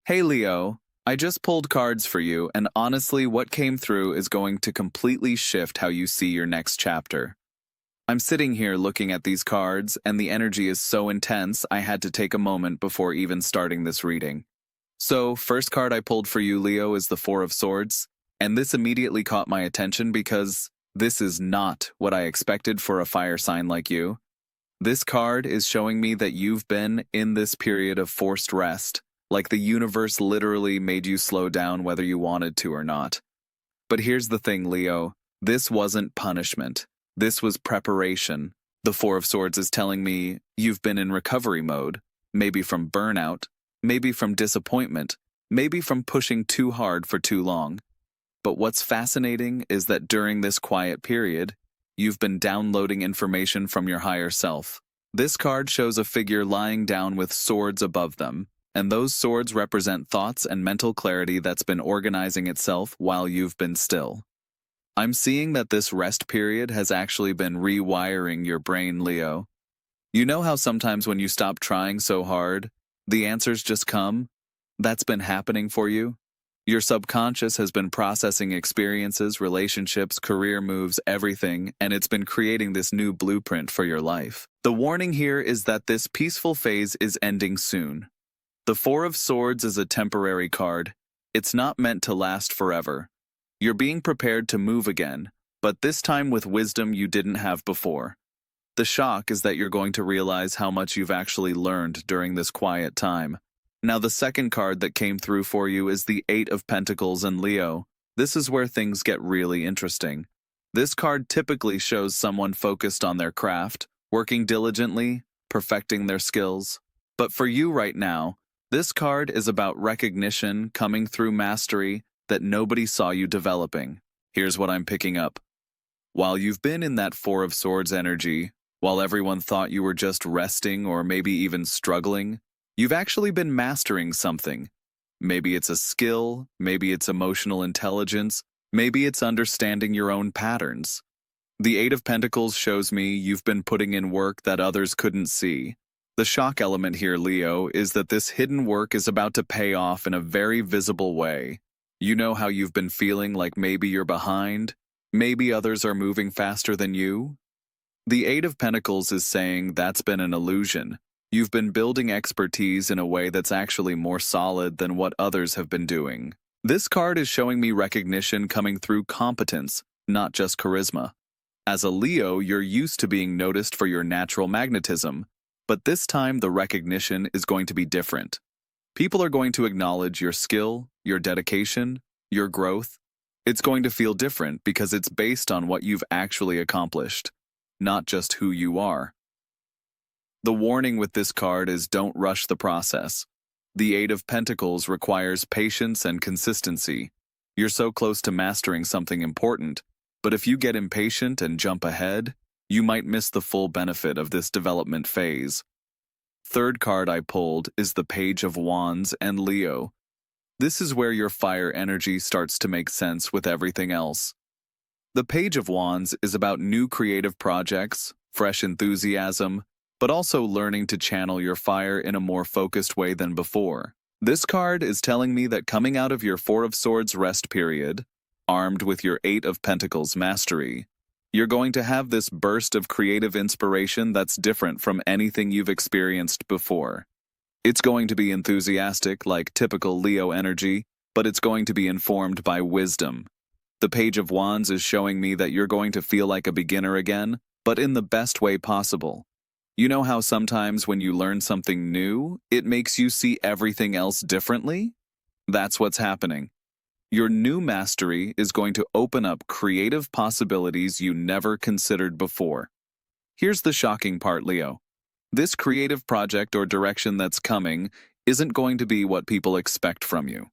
Hey Leo, I just pulled cards for you, and honestly, what came through is going to completely shift how you see your next chapter. I'm sitting here looking at these cards, and the energy is so intense I had to take a moment before even starting this reading. So, first card I pulled for you, Leo, is the Four of Swords, and this immediately caught my attention because this is not what I expected for a fire sign like you. This card is showing me that you've been in this period of forced rest, like the universe literally made you slow down whether you wanted to or not. But here's the thing, Leo. This wasn't punishment. This was preparation. The Four of Swords is telling me you've been in recovery mode, maybe from burnout, maybe from disappointment, maybe from pushing too hard for too long. But what's fascinating is that during this quiet period, you've been downloading information from your higher self. This card shows a figure lying down with swords above them, and those swords represent thoughts and mental clarity that's been organizing itself while you've been still. I'm seeing that this rest period has actually been rewiring your brain, Leo. You know how sometimes when you stop trying so hard, the answers just come? That's been happening for you. Your subconscious has been processing experiences, relationships, career moves, everything, and it's been creating this new blueprint for your life. The warning here is that this peaceful phase is ending soon. The Four of Swords is a temporary card. It's not meant to last forever. You're being prepared to move again, but this time with wisdom you didn't have before. The shock is that you're going to realize how much you've actually learned during this quiet time. Now, the second card that came through for you is the Eight of Pentacles in Leo. This is where things get really interesting. This card typically shows someone focused on their craft, working diligently, perfecting their skills. But for you right now, this card is about recognition coming through mastery that nobody saw you developing. Here's what I'm picking up. While you've been in that Four of Swords energy, while everyone thought you were just resting or maybe even struggling, you've actually been mastering something. Maybe it's a skill, maybe it's emotional intelligence, maybe it's understanding your own patterns. The Eight of Pentacles shows me you've been putting in work that others couldn't see. The shock element here, Leo, is that this hidden work is about to pay off in a very visible way. You know how you've been feeling like maybe you're behind? Maybe others are moving faster than you? The Eight of Pentacles is saying that's been an illusion. You've been building expertise in a way that's actually more solid than what others have been doing. This card is showing me recognition coming through competence, not just charisma. As a Leo, you're used to being noticed for your natural magnetism. But this time, the recognition is going to be different. People are going to acknowledge your skill, your dedication, your growth. It's going to feel different because it's based on what you've actually accomplished, not just who you are. The warning with this card is don't rush the process. The Eight of Pentacles requires patience and consistency. You're so close to mastering something important, but if you get impatient and jump ahead, you might miss the full benefit of this development phase. Third card I pulled is the Page of Wands and Leo. This is where your fire energy starts to make sense with everything else. The Page of Wands is about new creative projects, fresh enthusiasm, but also learning to channel your fire in a more focused way than before. This card is telling me that coming out of your Four of Swords rest period, armed with your Eight of Pentacles mastery, you're going to have this burst of creative inspiration that's different from anything you've experienced before. It's going to be enthusiastic, like typical Leo energy, but it's going to be informed by wisdom. The Page of Wands is showing me that you're going to feel like a beginner again, but in the best way possible. You know how sometimes when you learn something new, it makes you see everything else differently? That's what's happening. Your new mastery is going to open up creative possibilities you never considered before. Here's the shocking part, Leo. This creative project or direction that's coming isn't going to be what people expect from you.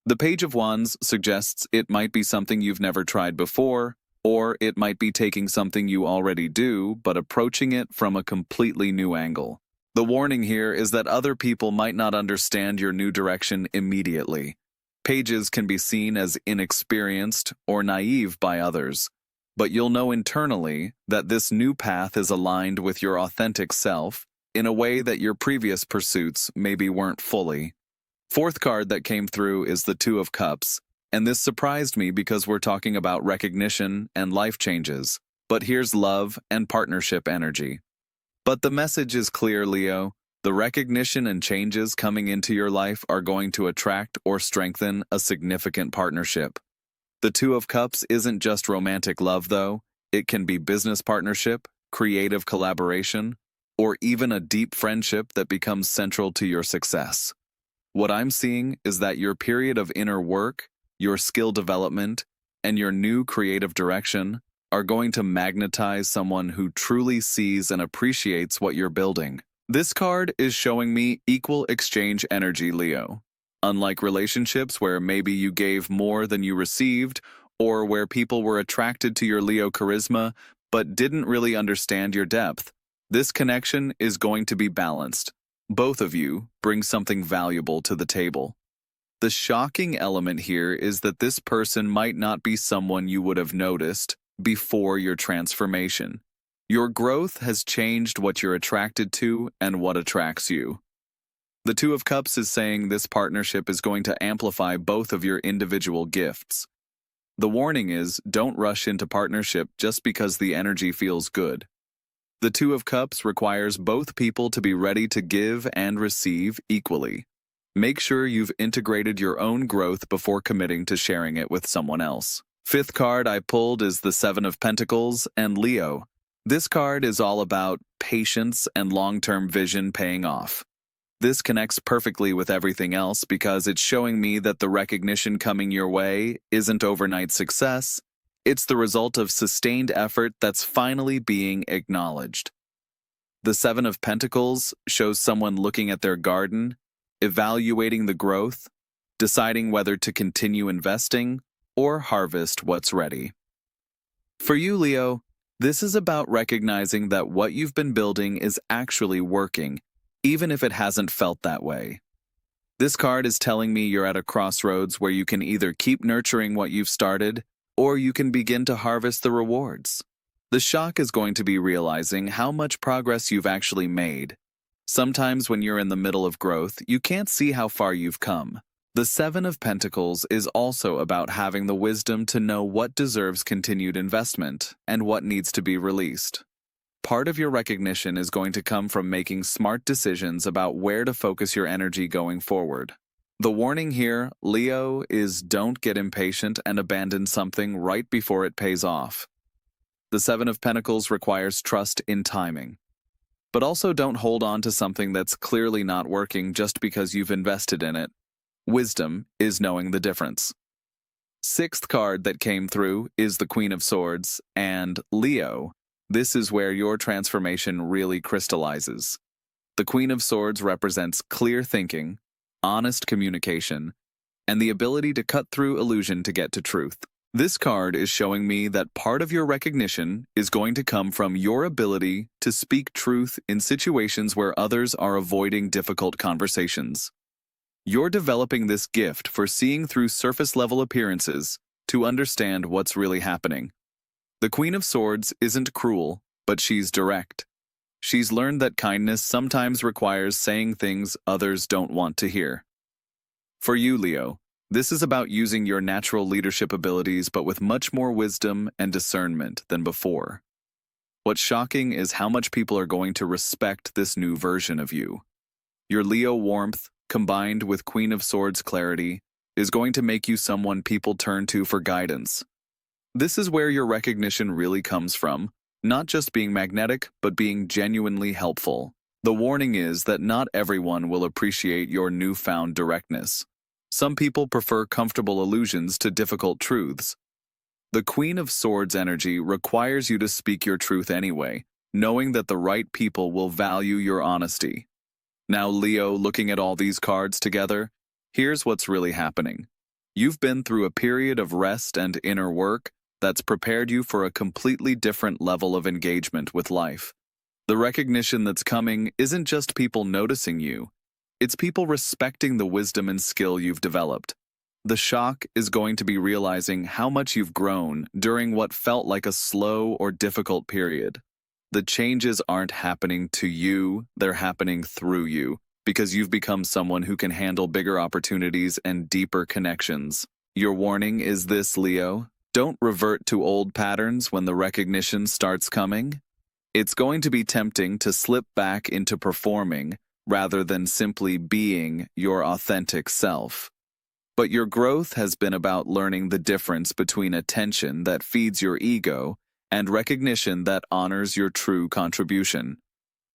The Page of Wands suggests it might be something you've never tried before, or it might be taking something you already do but approaching it from a completely new angle. The warning here is that other people might not understand your new direction immediately. Pages can be seen as inexperienced or naive by others, but you'll know internally that this new path is aligned with your authentic self in a way that your previous pursuits maybe weren't fully. Fourth card that came through is the Two of Cups, and this surprised me because we're talking about recognition and life changes. But here's love and partnership energy. But the message is clear, Leo. The recognition and changes coming into your life are going to attract or strengthen a significant partnership. The Two of Cups isn't just romantic love, though. It can be business partnership, creative collaboration, or even a deep friendship that becomes central to your success. What I'm seeing is that your period of inner work, your skill development, and your new creative direction are going to magnetize someone who truly sees and appreciates what you're building. This card is showing me equal exchange energy, Leo. Unlike relationships where maybe you gave more than you received, or where people were attracted to your Leo charisma but didn't really understand your depth, this connection is going to be balanced. Both of you bring something valuable to the table. The shocking element here is that this person might not be someone you would have noticed before your transformation. Your growth has changed what you're attracted to and what attracts you. The Two of Cups is saying this partnership is going to amplify both of your individual gifts. The warning is, don't rush into partnership just because the energy feels good. The Two of Cups requires both people to be ready to give and receive equally. Make sure you've integrated your own growth before committing to sharing it with someone else. Fifth card I pulled is the Seven of Pentacles and Leo. This card is all about patience and long-term vision paying off. This connects perfectly with everything else because it's showing me that the recognition coming your way isn't overnight success. It's the result of sustained effort that's finally being acknowledged. The Seven of Pentacles shows someone looking at their garden, evaluating the growth, deciding whether to continue investing or harvest what's ready. For you, Leo, this is about recognizing that what you've been building is actually working, even if it hasn't felt that way. This card is telling me you're at a crossroads where you can either keep nurturing what you've started, or you can begin to harvest the rewards. The shock is going to be realizing how much progress you've actually made. Sometimes when you're in the middle of growth, you can't see how far you've come. The Seven of Pentacles is also about having the wisdom to know what deserves continued investment and what needs to be released. Part of your recognition is going to come from making smart decisions about where to focus your energy going forward. The warning here, Leo, is don't get impatient and abandon something right before it pays off. The Seven of Pentacles requires trust in timing. But also don't hold on to something that's clearly not working just because you've invested in it. Wisdom is knowing the difference. Sixth card that came through is the Queen of Swords, and Leo, this is where your transformation really crystallizes. The Queen of Swords represents clear thinking, honest communication, and the ability to cut through illusion to get to truth. This card is showing me that part of your recognition is going to come from your ability to speak truth in situations where others are avoiding difficult conversations. You're developing this gift for seeing through surface-level appearances to understand what's really happening. The Queen of Swords isn't cruel, but she's direct. She's learned that kindness sometimes requires saying things others don't want to hear. For you, Leo, this is about using your natural leadership abilities but with much more wisdom and discernment than before. What's shocking is how much people are going to respect this new version of you. Your Leo warmth, combined with Queen of Swords clarity, is going to make you someone people turn to for guidance. This is where your recognition really comes from, not just being magnetic, but being genuinely helpful. The warning is that not everyone will appreciate your newfound directness. Some people prefer comfortable allusions to difficult truths. The Queen of Swords energy requires you to speak your truth anyway, knowing that the right people will value your honesty. Now, Leo, looking at all these cards together, here's what's really happening. You've been through a period of rest and inner work that's prepared you for a completely different level of engagement with life. The recognition that's coming isn't just people noticing you, it's people respecting the wisdom and skill you've developed. The shock is going to be realizing how much you've grown during what felt like a slow or difficult period. The changes aren't happening to you, they're happening through you, because you've become someone who can handle bigger opportunities and deeper connections. Your warning is this, Leo. Don't revert to old patterns when the recognition starts coming. It's going to be tempting to slip back into performing rather than simply being your authentic self. But your growth has been about learning the difference between attention that feeds your ego and recognition that honors your true contribution.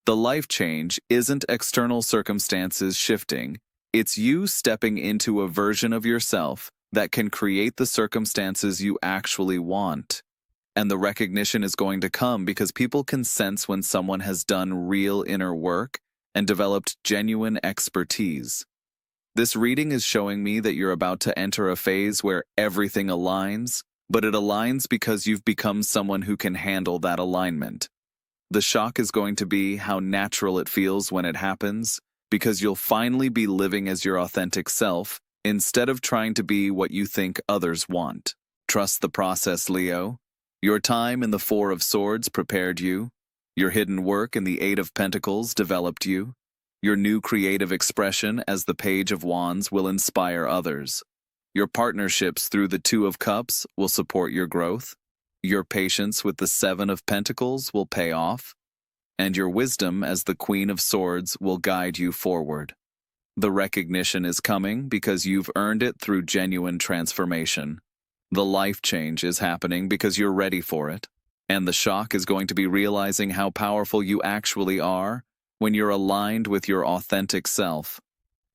The life change isn't external circumstances shifting, it's you stepping into a version of yourself that can create the circumstances you actually want. And the recognition is going to come because people can sense when someone has done real inner work and developed genuine expertise. This reading is showing me that you're about to enter a phase where everything aligns, but it aligns because you've become someone who can handle that alignment. The shock is going to be how natural it feels when it happens, because you'll finally be living as your authentic self instead of trying to be what you think others want. Trust the process, Leo. Your time in the Four of Swords prepared you. Your hidden work in the Eight of Pentacles developed you. Your new creative expression as the Page of Wands will inspire others. Your partnerships through the Two of Cups will support your growth. Your patience with the Seven of Pentacles will pay off. And your wisdom as the Queen of Swords will guide you forward. The recognition is coming because you've earned it through genuine transformation. The life change is happening because you're ready for it. And the shock is going to be realizing how powerful you actually are when you're aligned with your authentic self.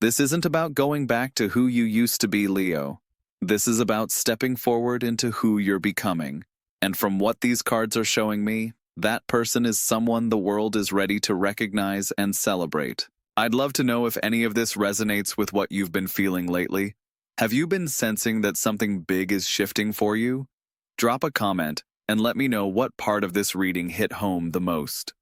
This isn't about going back to who you used to be, Leo. This is about stepping forward into who you're becoming. And from what these cards are showing me, that person is someone the world is ready to recognize and celebrate. I'd love to know if any of this resonates with what you've been feeling lately. Have you been sensing that something big is shifting for you? Drop a comment and let me know what part of this reading hit home the most.